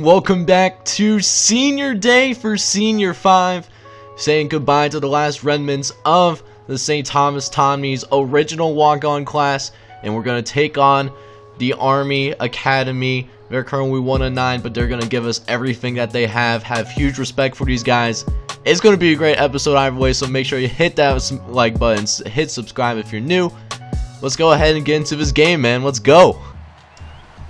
Welcome back to Senior Day for Senior 5, saying goodbye to the last remnants of the St. Thomas Tommies original walk-on class, and we're going to take on the Army Academy. They're currently 1-9, but they're going to give us everything that they have huge respect for these guys. It's going to be a great episode either way, so make sure you hit that like button, hit subscribe if you're new. Let's go ahead and get into this game, man. Let's go.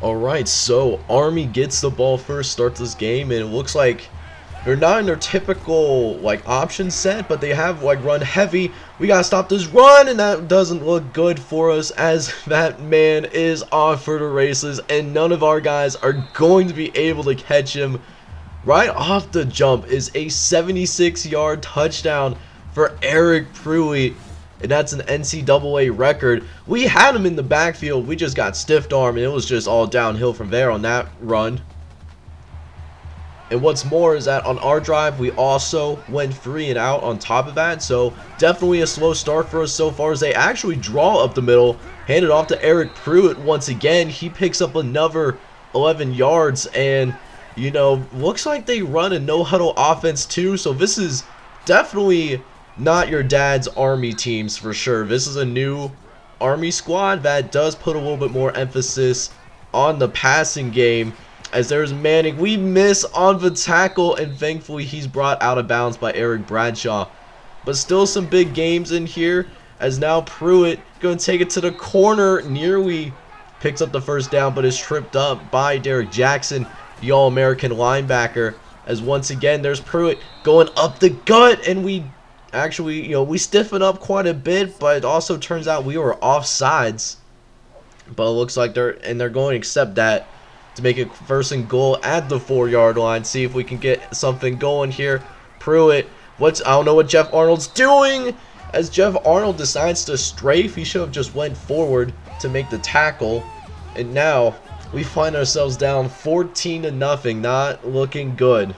Alright, so Army gets the ball first, starts this game, and it looks like they're not in their typical option set, but they have run heavy. We gotta stop this run, and that doesn't look good for us as that man is off for the races, and none of our guys are going to be able to catch him. Right off the jump is a 76-yard touchdown for Eric Pruitt. And that's an NCAA record. We had him in the backfield. We just got stiffed arm, and it was just all downhill from there on that run. And what's more is that on our drive, we also went 3 and out on top of that. So definitely a slow start for us so far as they actually draw up the middle. Hand it off to Eric Pruitt once again. He picks up another 11 yards. And, you know, looks like they run a no-huddle offense too. So this is definitely not your dad's Army teams for sure. This is a new Army squad that does put a little bit more emphasis on the passing game. As there's Manning, we miss on the tackle, and thankfully he's brought out of bounds by Eric Bradshaw. But still some big games in here, as now Pruitt going to take it to the corner, nearly picks up the first down, but is tripped up by Derek Jackson, the All-American linebacker. As once again there's Pruitt going up the gut, and we actually, you know, we stiffen up quite a bit, but it also turns out we were offsides. But it looks like they're going to accept that to make it first and goal at the 4-yard line. See if we can get something going here. Pruitt, I don't know what Jeff Arnold's doing. As Jeff Arnold decides to strafe, he should have just went forward to make the tackle. And now we find ourselves down 14-0, not looking good.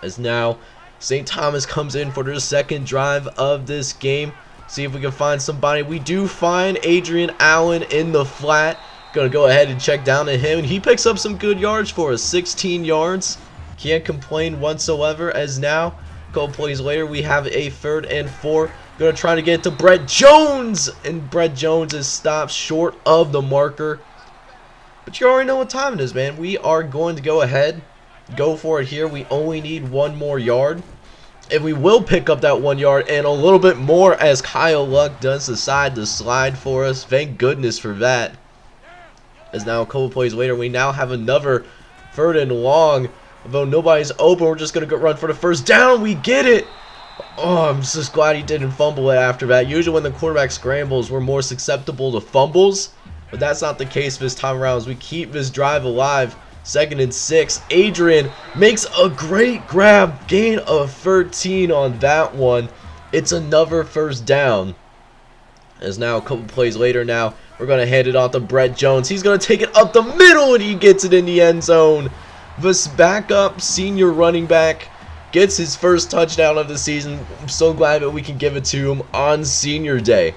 As now St. Thomas comes in for their second drive of this game. See if we can find somebody. We do find Adrian Allen in the flat. Gonna go ahead and check down to him, and he picks up some good yards for us. 16 yards. Can't complain whatsoever. As now, a couple plays later, we have a 3rd and 4. Gonna try to get to Brett Jones, and Brett Jones is stopped short of the marker. But you already know what time it is, man. We are going to go ahead, go for it here. We only need 1 more yard, and we will pick up that 1 yard and a little bit more as Kyle Luck does decide to slide for us. Thank goodness for that. As now a couple plays later, we now have another 3rd and long. Although nobody's open, we're just going to go run for the first down. We get it. Oh, I'm just glad he didn't fumble it after that. Usually when the quarterback scrambles, we're more susceptible to fumbles, but that's not the case this time around as we keep this drive alive. 2nd and 6. Adrian makes a great grab. Gain of 13 on that one. It's another first down. As now a couple plays later now, we're going to hand it off to Brett Jones. He's going to take it up the middle, and he gets it in the end zone. This backup senior running back gets his first touchdown of the season. I'm so glad that we can give it to him on Senior Day.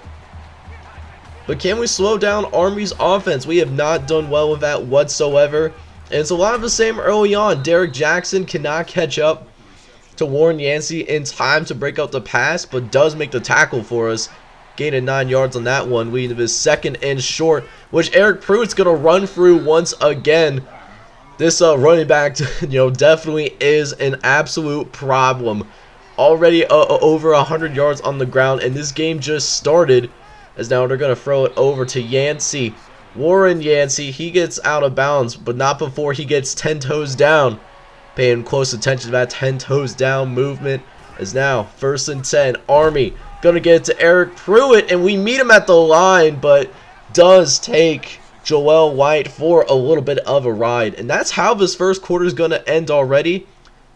But can we slow down Army's offense? We have not done well with that whatsoever. And it's a lot of the same early on. Derek Jackson cannot catch up to Warren Yancey in time to break out the pass, but does make the tackle for us. Gain 9 yards on that one, leading to his 2nd and short, which Eric Pruitt's going to run through once again. This running back, you know, definitely is an absolute problem. Already over 100 yards on the ground, and this game just started. As now they're going to throw it over to Yancey. Warren Yancey, he gets out of bounds, but not before he gets 10 toes down. Paying close attention to that 10 toes down movement. As now 1st and 10. Army gonna get it to Eric Pruitt, and we meet him at the line, but does take Joel White for a little bit of a ride. And that's how this first quarter is gonna end already.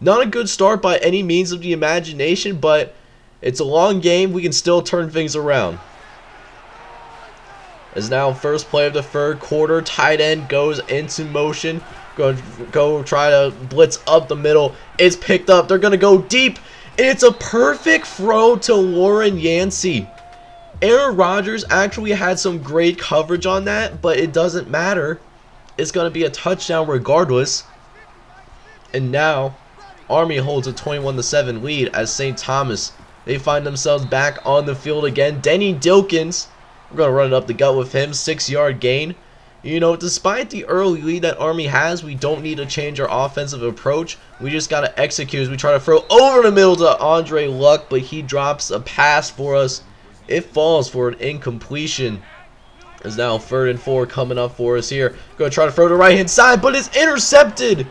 Not a good start by any means of the imagination, but it's a long game. We can still turn things around. As now first play of the 3rd quarter, tight end goes into motion. Going to go try to blitz up the middle. It's picked up. They're going to go deep. And it's a perfect throw to Warren Yancey. Aaron Rodgers actually had some great coverage on that, but it doesn't matter. It's going to be a touchdown regardless. And now Army holds a 21-7 lead as St. Thomas, they find themselves back on the field again. Denny Dilkins, we're going to run it up the gut with him, 6-yard gain. You know, despite the early lead that Army has, we don't need to change our offensive approach. We just got to execute as we try to throw over the middle to Andre Luck, but he drops a pass for us. It falls for an incompletion. Is now 3rd and 4 coming up for us here. Going to try to throw to the right-hand side, but it's intercepted.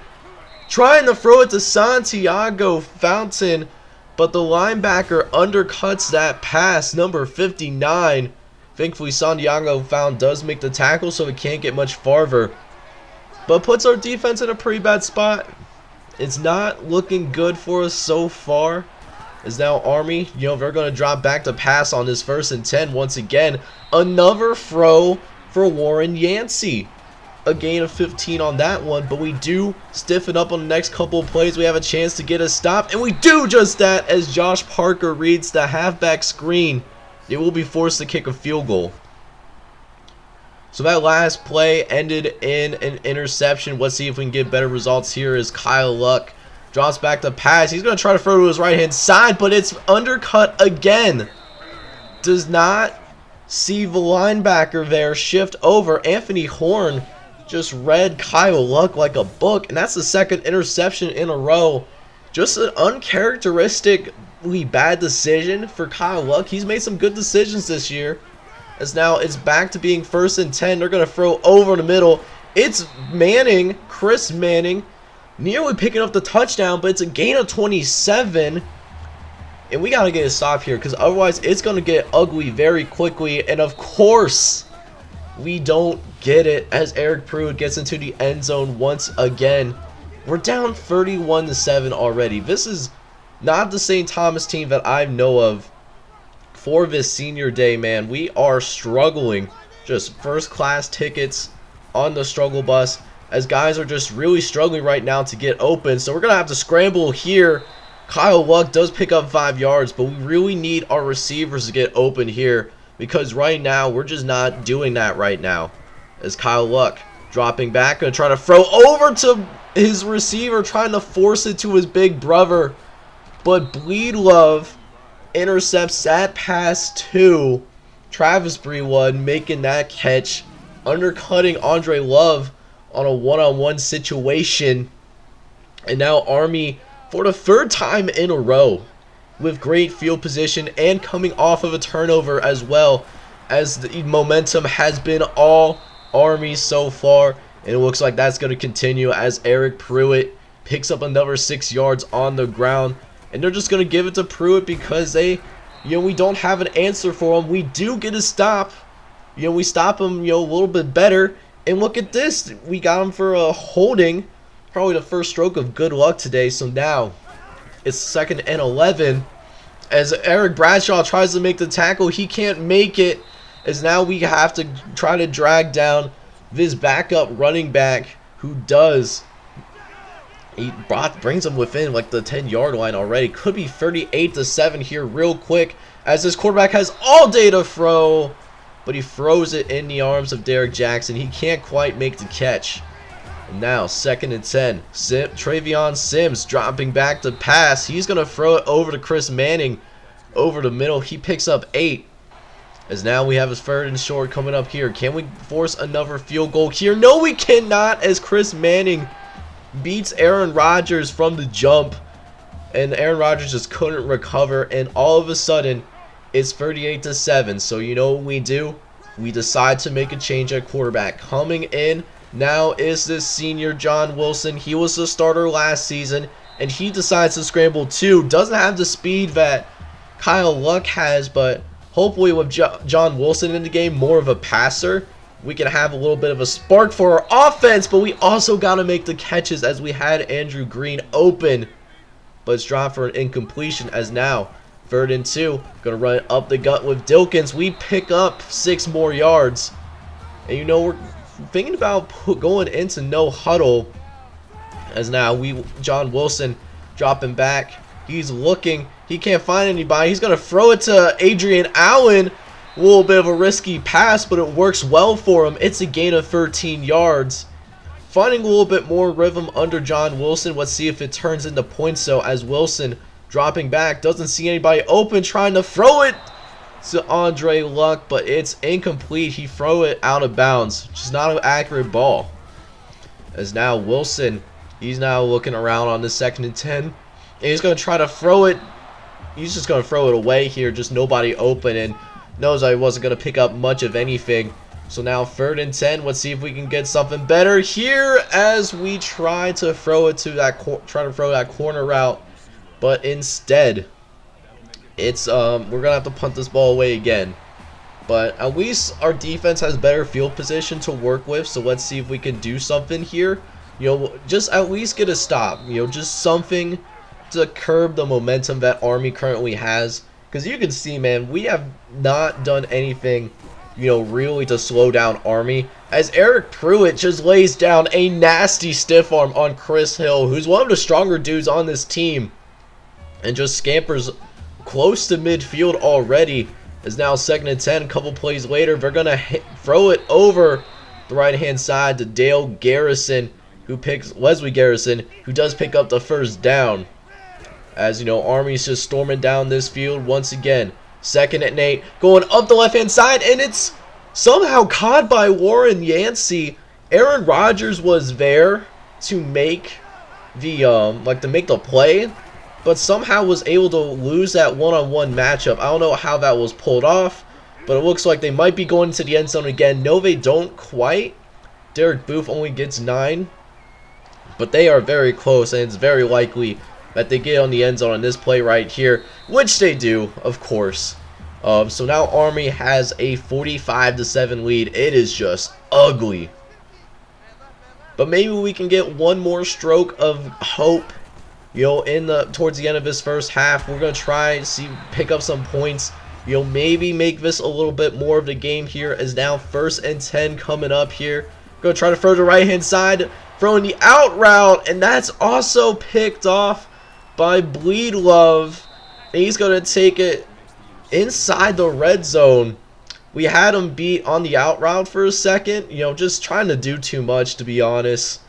Trying to throw it to Santiago Fountain, but the linebacker undercuts that pass, number 59. Thankfully, Santiago Fountain does make the tackle, so it can't get much farther. But puts our defense in a pretty bad spot. It's not looking good for us so far. As now Army, you know, they're going to drop back to pass on this 1st and 10 once again. Another throw for Warren Yancey. A gain of 15 on that one, but we do stiffen up on the next couple of plays. We have a chance to get a stop, and we do just that as Josh Parker reads the halfback screen. It will be forced to kick a field goal. So that last play ended in an interception. Let's see if we can get better results here as Kyle Luck drops back to pass. He's going to try to throw to his right-hand side, but it's undercut again. Does not see the linebacker there shift over. Anthony Horn just read Kyle Luck like a book, and that's the 2nd interception in a row. Just an uncharacteristically bad decision for Kyle Luck. He's made some good decisions this year. As now it's back to being 1st and 10. They're going to throw over the middle. It's Manning, Chris Manning, nearly picking up the touchdown, but it's a gain of 27. And we got to get a stop here because otherwise it's going to get ugly very quickly. And of course, we don't get it as Eric Pruitt gets into the end zone once again. We're down 31-7 already. This is not the St. Thomas team that I know of for this senior day, man. We are struggling. Just first-class tickets on the struggle bus as guys are just really struggling right now to get open. So we're going to have to scramble here. Kyle Luck does pick up 5 yards, but we really need our receivers to get open here because right now we're just not doing that right now. As Kyle Luck dropping back, going to try to throw over to his receiver, trying to force it to his big brother. But Bleedlove intercepts that pass to Travis Brewood, making that catch, undercutting Andre Love on a one-on-one situation. And now Army, for the 3rd time in a row, with great field position and coming off of a turnover as well, as the momentum has been all Army so far. And it looks like that's going to continue as Eric Pruitt picks up another 6 yards on the ground. And they're just going to give it to Pruitt because we don't have an answer for him. We do get a stop. We stop him, a little bit better. And look at this. We got him for a holding. Probably the first stroke of good luck today. So now it's 2nd and 11. As Eric Bradshaw tries to make the tackle, he can't make it. As now we have to try to drag down this backup running back who does. He brings him within like the 10-yard line already. Could be 38-7 here real quick as this quarterback has all day to throw. But he throws it in the arms of Derek Jackson. He can't quite make the catch. And now 2nd and 10. Travion Sims dropping back to pass. He's going to throw it over to Chris Manning over the middle. He picks up 8. As now we have his 3rd and short coming up here. Can we force another field goal here? No, we cannot, as Chris Manning beats Aaron Rodgers from the jump. And Aaron Rodgers just couldn't recover. And all of a sudden, it's 38-7. So you know what we do? We decide to make a change at quarterback. Coming in now is this senior John Wilson. He was the starter last season. And he decides to scramble too. Doesn't have the speed that Kyle Luck has, but hopefully with John Wilson in the game, more of a passer, we can have a little bit of a spark for our offense. But we also got to make the catches as we had Andrew Green open. But it's dropped for an incompletion as now 3rd and 2. Going to run it up the gut with Dilkins. We pick up 6 more yards. And we're thinking about going into no huddle. As now John Wilson dropping back. He's looking. He can't find anybody. He's going to throw it to Adrian Allen. A little bit of a risky pass, but it works well for him. It's a gain of 13 yards. finding a little bit more rhythm under John Wilson. Let's see if it turns into points though, as Wilson dropping back, doesn't see anybody open, trying to throw it to Andre Luck, but it's incomplete. He threw it out of bounds, just not an accurate ball. As now Wilson, he's now looking around on the 2nd and 10, and he's going to try to throw it. He's just going to throw it away here, just nobody open, and knows that he wasn't going to pick up much of anything. So now 3rd and 10. Let's see if we can get something better here as we try to throw it to that corner route, but instead it's we're gonna have to punt this ball away again. But at least our defense has better field position to work with, so let's see if we can do something here. You know, just at least get a stop. You know, just something to curb the momentum that Army currently has. Because you can see, man, we have not done anything, you know, really to slow down Army. As Eric Pruitt just lays down a nasty stiff arm on Chris Hill, who's one of the stronger dudes on this team, and just scampers close to midfield already. Is now 2nd and 10. A couple plays later, they're gonna throw it over the right hand side to Dale Garrison, who picks Wesley Garrison, who does pick up the 1st down. As you know, Army's just storming down this field once again. 2nd and 8, going up the left hand side, and it's somehow caught by Warren Yancey. Aaron Rodgers was there to make the play, but somehow was able to lose that one-on-one matchup. I don't know how that was pulled off, but it looks like they might be going to the end zone again. No, they don't quite. Derek Booth only gets 9, but they are very close, and it's very likely that they get on the end zone on this play right here, which they do, of course. So now Army has a 45-7 lead. It is just ugly. But maybe we can get one more stroke of hope, you know, towards the end of this first half. We're gonna try to pick up some points. You know, maybe make this a little bit more of the game here. As now 1st and 10 coming up here. Gonna try to throw the right hand side, throwing the out route, and that's also picked off by Bleed Love. And he's gonna take it inside the red zone. We had him beat on the out route for a second, you know, just trying to do too much, to be honest.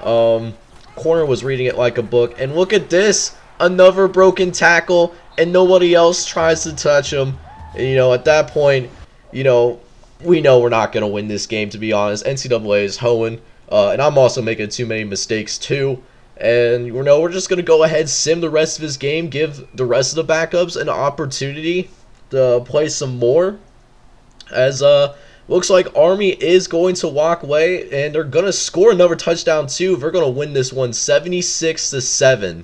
Corner was reading it like a book, and look at this, another broken tackle, and nobody else tries to touch him. And, you know, at that point, you know, we know we're not going to win this game, to be honest. NCAA is hoeing, and I'm also making too many mistakes too. And, you know, we're just going to go ahead, sim the rest of this game, give the rest of the backups an opportunity to play some more. As looks like Army is going to walk away, and they're going to score another touchdown too. They're going to win this one 76-7.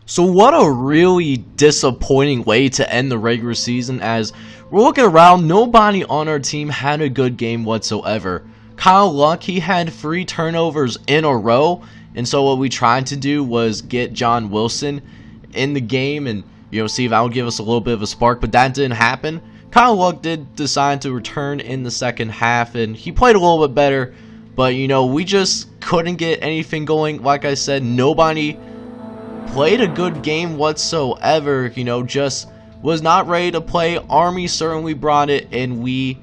So what a really disappointing way to end the regular season, as we're looking around, nobody on our team had a good game whatsoever. Kyle Luck, he had 3 turnovers in a row, and so what we tried to do was get John Wilson in the game and, you know, see if that would give us a little bit of a spark, but that didn't happen. Kyle Luck did decide to return in the second half, and he played a little bit better, but, you know, we just couldn't get anything going. Like I said, nobody played a good game whatsoever, you know, just was not ready to play. Army certainly brought it, and we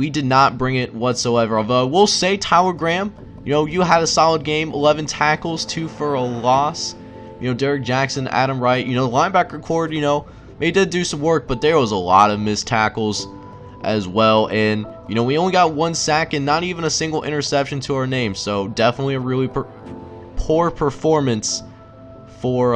did not bring it whatsoever. Although, we'll say Tyler Graham, you know, you had a solid game, 11 tackles, 2 for a loss. You know, Derek Jackson, Adam Wright, you know, the linebacker core, you know, they did do some work, but there was a lot of missed tackles as well. And, you know, we only got 1 sack and not even a single interception to our name. So, definitely a really poor performance for,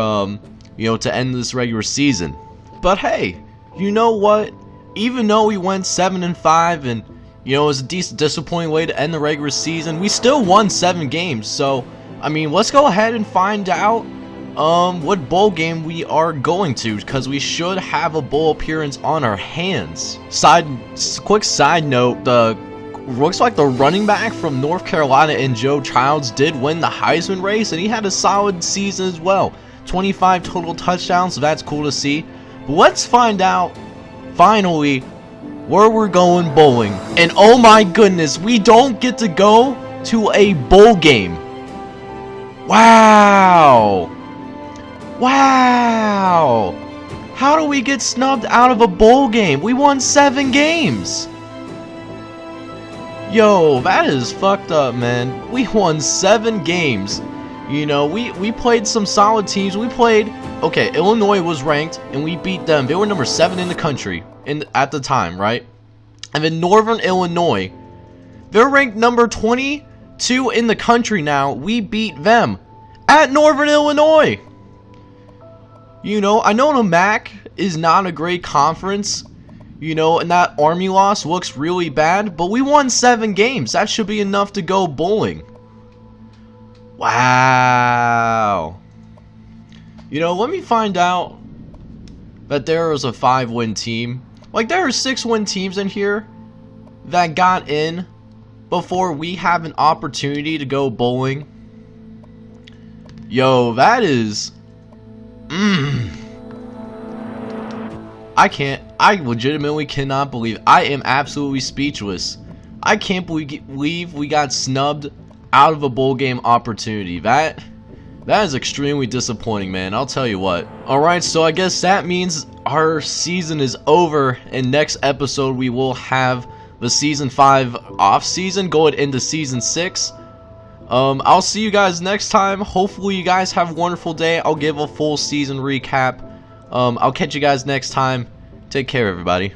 you know, to end this regular season. But, hey, you know what? Even though we went 7-5 and, you know, it was a decent, disappointing way to end the regular season, we still won 7 games. So, I mean, let's go ahead and find out what bowl game we are going to, because we should have a bowl appearance on our hands. Quick side note, looks like the running back from North Carolina and Joe Childs did win the Heisman race, and he had a solid season as well. 25 total touchdowns, so that's cool to see. But let's find out, finally, where we're going bowling. And oh my goodness, we don't get to go to a bowl game. Wow! Wow! How do we get snubbed out of a bowl game? We won 7 games! Yo, that is fucked up, man. We won 7 games. You know, we played some solid teams. We played, okay, Illinois was ranked, and we beat them. They were number 7 in the country at the time, right? And then Northern Illinois, they're ranked number 22 in the country now. We beat them at Northern Illinois. You know, I know the MAC is not a great conference, you know, and that Army loss looks really bad, but we won 7 games. That should be enough to go bowling. Wow. You know, let me find out that there was a 5-win team. Like, there are 6-win teams in here that got in before we have an opportunity to go bowling. Yo, that is... I legitimately cannot believe. I am absolutely speechless. I can't believe we got snubbed out of a bowl game opportunity. That is extremely disappointing, man. I'll tell you what. Alright, so I guess that means our season is over, and next episode we will have the season 5 off season going into season 6. I'll see you guys next time. Hopefully you guys have a wonderful day. I'll give a full season recap. I'll catch you guys next time. Take care, everybody.